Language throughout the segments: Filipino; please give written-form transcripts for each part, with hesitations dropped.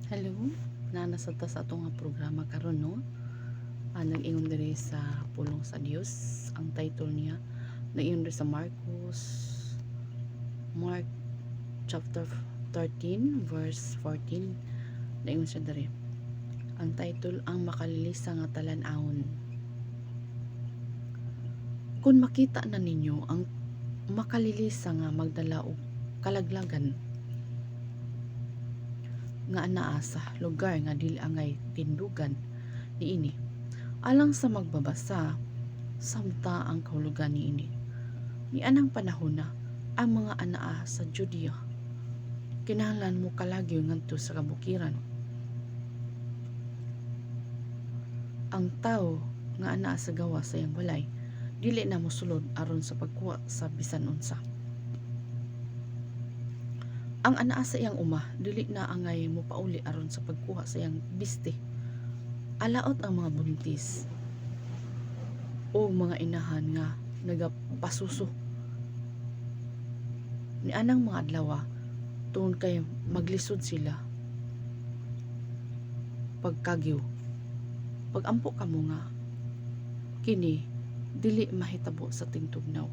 Hello, nanasata sa atong nga programa karon no. Nag-ingon diri sa pulong sa Dios. Ang title niya nag-ingon diri sa Mark chapter 13 verse 14. Nag-ingon siya diri. Ang title ang makalilisa nga talan-awon. Kung makita na ninyo ang makalilisa nga magdala og kalaglagan nga anaa sa lugar nga dili angay tindugan niini alang sa magbabasa samta ang kahulugan niini ni anang panahon na ang mga anaa sa Judea kinahanglan mo kalagyo ngadto sa kabukiran. Ang tao nga anaa sa gawa sa iyang balay dili na mosulod aron sa pagkuha sa bisan unsa. Ang anaa sa iyang uma dili na angay mopauli aron sa pagkuha sa iyang biste. Alaot ang mga buntis o mga inahan nga nagapasuso ni anang mga adlaw tungod kay maglisod sila pagkagyo pagampo kamo nga kini dili mahitabo sa tingtugnaw.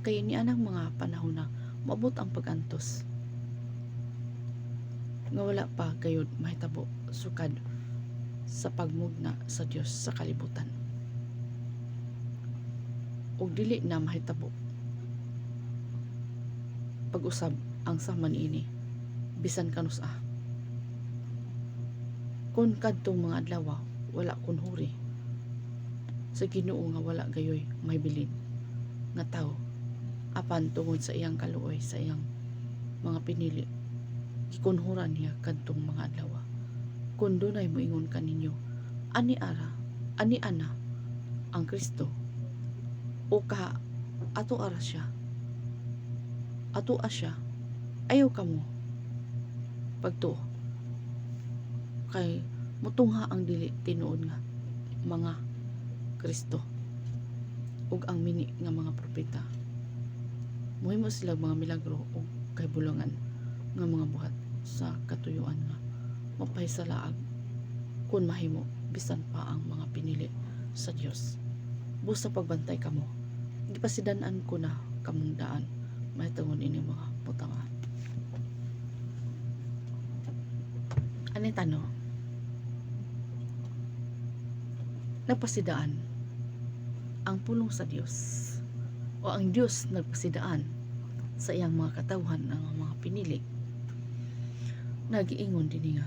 Kay ni anang mga panahon na maabot ang pagantos nga wala pa gayud mahitabo sukad sa pagmugna sa Dios sa kalibutan. Og dili na mahitabo pag-usab ang sama niini bisan kanus-a. Kun kadtong mga adlaw wala kunhuri sa Ginoo nga wala gayoy may bilin nga tawo apan tungod sa iyang kaluoy sa iyang mga pinili gikunhuran niya kadtong mga adlaw. Kun dunay moingon kaninyo ani ana ang Kristo o ka ato ara siya ayaw kamo pagtuo kay mutungha ang dili tinuod nga mga Kristo ug ang mini nga mga propeta mohimo sila mga milagro ug kahibulongan nga mga buhat sa katuyuan nga mapahisalaag kun mahimo bisan pa ang mga pinili sa Dios. Busa pagbantay kamo gipasidan-an ko na kamong daan mahitungod ini mga butanga. Ani tanong nagpasidaan ang pulong sa Dios o ang Dios nagpasidaan sa iyang mga katawhan ang mga pinili. Nagiingon din nga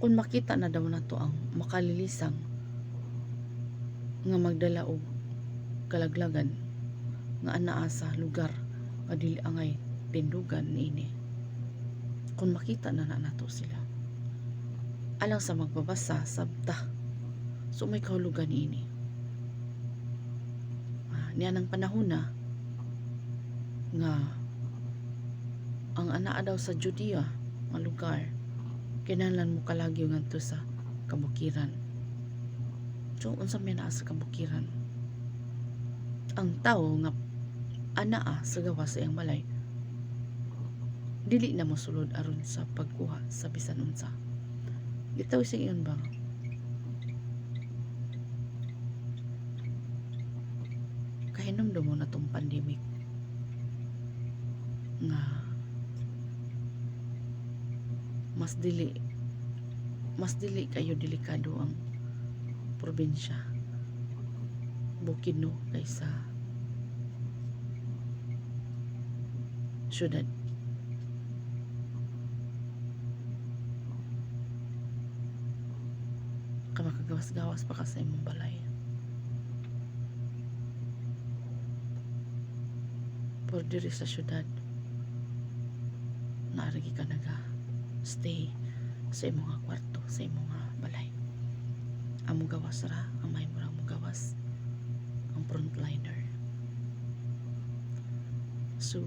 kung makita na daw nato ang makalilisang nga magdala og kalaglagan nga anaa sa lugar nga dili angay tindugan niini. Kung makita na nato sila alang sa magbabasa sabta so may kahulugan niini. Niya ng panahon na nga ang anaa daw sa Judea nga lugar kinahanglan mo kalagyo ngadto sa kabukiran. So unsa may naa sa kabukiran? Ang tawo nga anaa sa gawa sa iyang balay dili na mosulod aron sa pagkuha sa bisan unsa. Bitaw sa iyon ba? Kahinomdom mo na tong pandemic nga mas dili kayo delikado ang probinsya Bukidnon kaysa syudad. Makagawas-gawas pa ka sa imong balay. Por diri sa syudad naarigi ka naga stay sa imong nga kwarto, sa imong nga balay. Amo gawas ra ang may murang mo gawas ang frontliner. So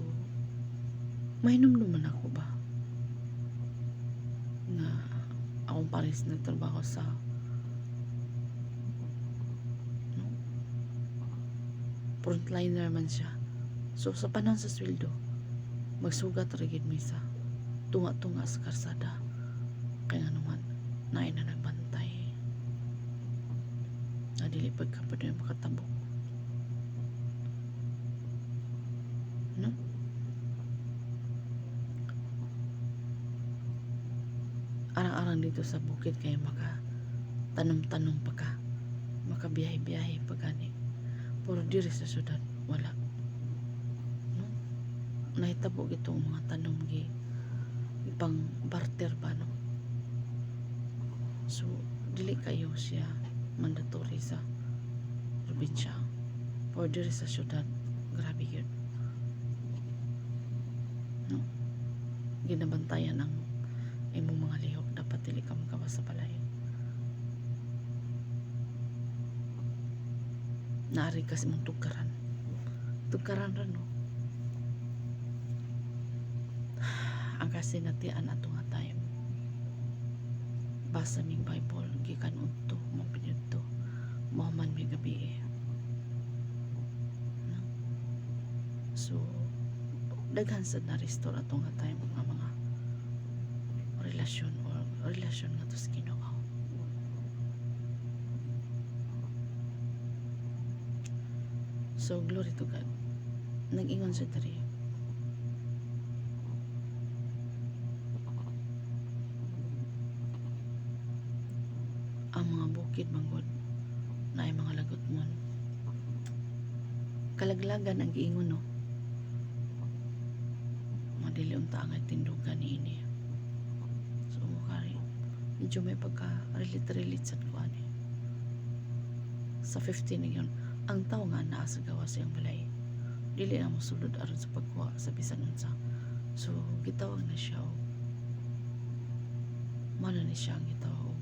mahinumduman ako ba nga akong pares nagtrabaho sa frontliner man siya. So sa panahon sa sweldo magsugat ra gid mi sa tunga-tunga sa karsada kay nga naman naay na nagbantay na dili pagkapod na makatabok, no? Arang-arang dito sa bukid kay maka tanom-tanom pa ka, makabiyahe-biyahe pa gani, pero diri sa syudad wala, no? Nahitabo gitong mga tanom gi ipang barter ba, no? So dili kayo siya mandatory sa probinsya, pero diri sa syudad grabe yun, no? Ginabantayan ang imong mga lihok, dapat dili ka makawas sa balay. Naari kasi mong tugkaran ra, no? Ang kasinatian ato nga time, basa ming Bible gikan udto mapinudto mohaman may gabi, no? So daghan sad na restore ato nga time nga mga relasyon nga to sa Ginoo. So glory to God. Nag-ingon sa diri, ang mga bukid manggod na ay mga lagot mon kalaglagan ang giingon, no? Madili unta ang tindugan niini. So mukari medyo may pagka relate sa kuan sa 15 na yun. Ang tao nga naa sa gawa siyang balay, dili na mosulod aron sa pagkuha sa bisan unsa. So gitawag na siya og mana ni siya ang gitawag og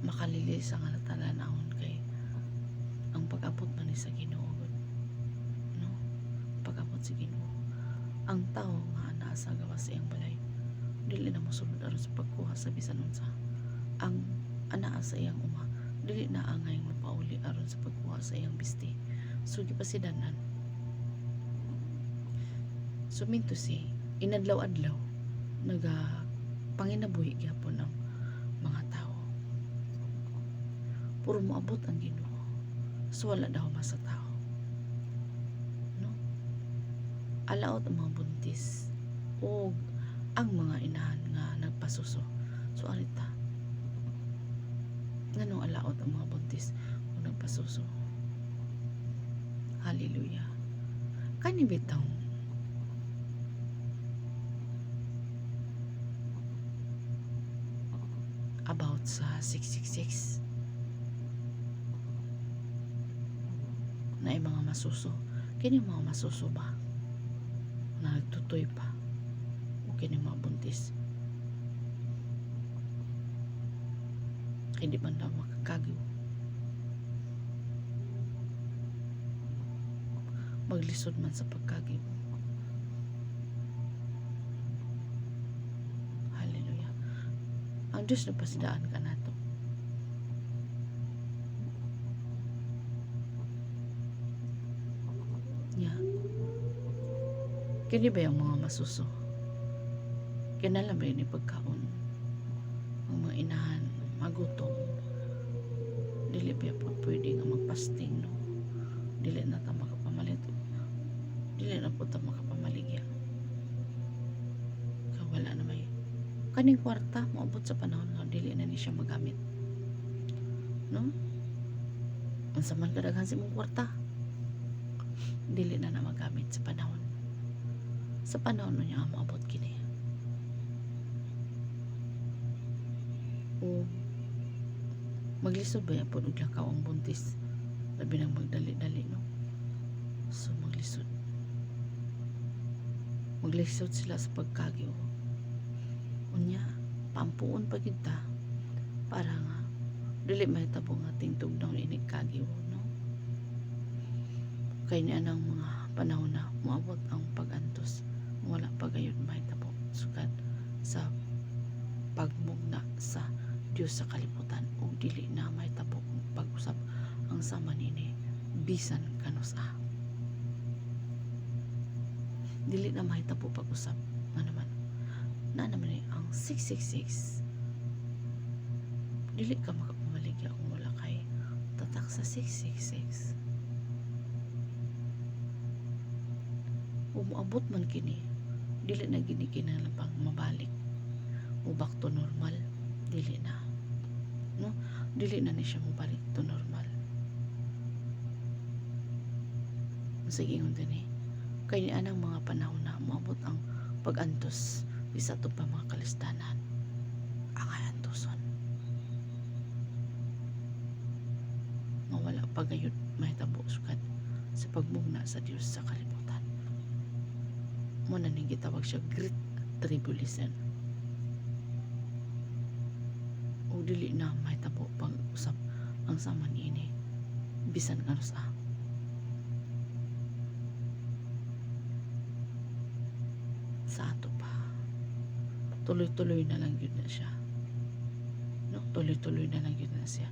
makalilis ang talanahon kay ang pag-abot man ni sa Ginoo, no? Pag-abot sa Ginoo, ang tao nga naa sa gawa siyang balay dili na mosulod aron sa pagkuha sa bisan unsa. Ang anaa sa iyang uma dili na angay mapauli aron sa pagkuha sa iyang bisti. So gipasidanan, so mean to say, inadlaw-adlaw naga panginabuhi gyapon ang mga tao, puro moabot ang Ginoo, so wala daw mas sa tao, no? Alaot ang mga buntis o ang mga inahan nga nagpasuso. So arita nganong alaot ang mga buntis o nagpasuso. Hallelujah. Kani bitaw about sa 666 na mga masuso, kini mga masuso ba na nagtutoy pa o kini mga buntis, hindi man daw makakagaw, maglisod man sa pagkagaw. Hallelujah. Ang Diyos na pasidaan ka nato. Yeah. Kini ba yung mga masuso? Kinala ba yun pagkaon? Ang mga inahan, magutom, dili pa po pwede nga magpasting, no? Dili na ta makapamalit, dili na po ta makapamaligya. Wala na may kaning kwarta moabot sa panahon nga dili na ni siya magamit, no? Unsa man kadaghan sa imong kwarta, dili na magamit sa panahon niya moabot kini. O maglisod ba yapon og lakaw ang buntis, labi nang magdali-dali, no? So maglisod sila sa pagkagyo. Unya pampuon pa kita para nga dili mahitabo nga tingtog daw inig kagyo, no? Kay niya ng mga panahon na moabot ang pag-antos, wala pa gayud mahitabo sugad sa pagmugna sa Dios sa kalibutan, o dili na mahitabo pag-usap ang sama nini bisan kanus dili na mahitabo pag-usap nga naman na naman ang 666 dili ka makapumaligya kung wala kay tatak sa 666. Umuabot man kini dili na gini kinahanglan pang mabalik o back to normal, dili na, no? Dili na ni siya mabalik to normal. Sige yun din kaya ni anang mga panahon na umabot ang pag-antos isa to pa mga kalistanan ang antoson mawala pagayod mahitabo sukat sa pagmugna sa Dios sa kalibutan. Muna ning gitawag siya Great Tribulation. O dili na mahitabo pag-usap ang sama niini bisan kanus sa ato pa. Tuloy-tuloy na lang yun na siya. No? Tuloy-tuloy na lang yun na siya.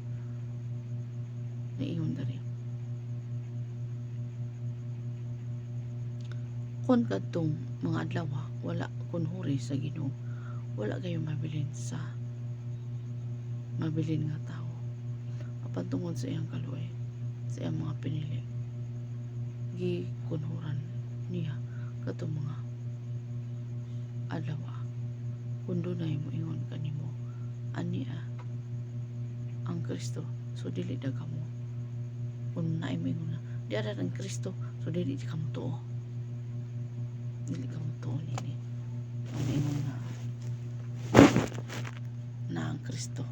Naiyon na rin. Kung kadtong mga adlaw wala kunhuri sa Ginoo, wala kayo mabilin nga tao. Apan tungod sa iyang kaluoy, sa iyang mga pinili, gikunhuran niya katong mga adlaw kung dunay mo ingon kanimo ani ang Kristo, so dili daga mo. Kung naay mo ingon na di ara ang Kristo, so dili ka mo tuo, dili ka mo tuo nini ang ingon na ang Kristo,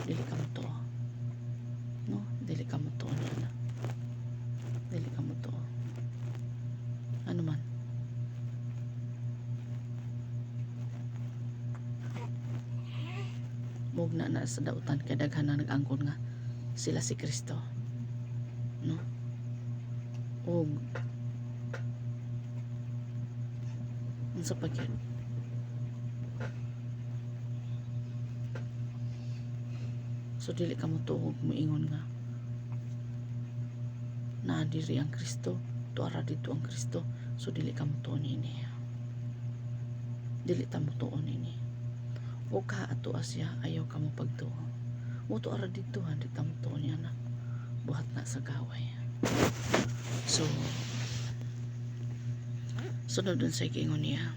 dili ka mo tuo, no? Dili ka mo tuo na dili ka mo tuo ano man. Mugna na sa dautan kay daghan na nag-angkon nga sila si Kristo, no? Og unsa pa gyud so dili ka mo tuog moingon nga naa diri ang Kristo, tuara dito ang Kristo, so dili ka mo tuon ini, dili ta mo tuon ini. O ka ato asya ayaw ka mo pagtuo mo tuara dito di ta mo tuon niya na buhat na sa gaway. So sunod dun sa ingon niya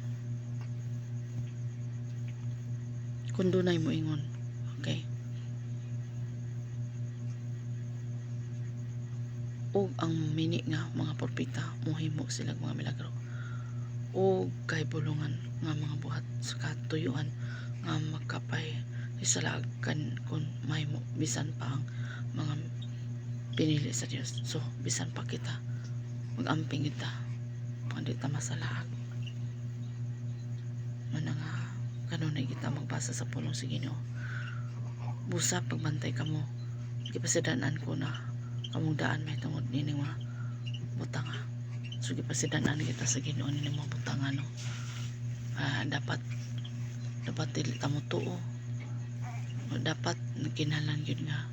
kung dunay mo ingon, okay, o ang mini nga mga propeta mohimo sila mga milagro o kay bulungan nga mga buhat sa katuyuan nga makapay isalagan kung may mo bisan pa ang mga pinili sa Dios. So bisan pa kita mag-amping kita pag di ta masalaag man nga kanunay kita magbasa sa pulong sa Ginoo. Busa pagbantay kamo gipasidanan ko na kamong daan may tungod nining mga butanga, so gipasidanan kita sa Ginoo nining mga butanga, no? Dapat dili ta mo tuo, dapat kinahanglan gyud nga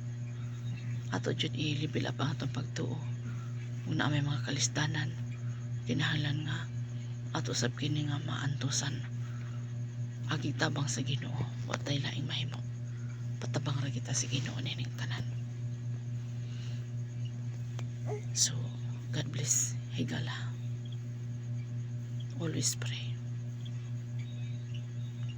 ato jud i-level up ang atong pagtuo. Una may mga kalistanan kinahanglan nga ato sab kini nga maantusan agi tabang sa Ginoo, wa tay laing mahimo, patabang ra kita sa Ginoo nining tanan. So God bless. Higala, always pray.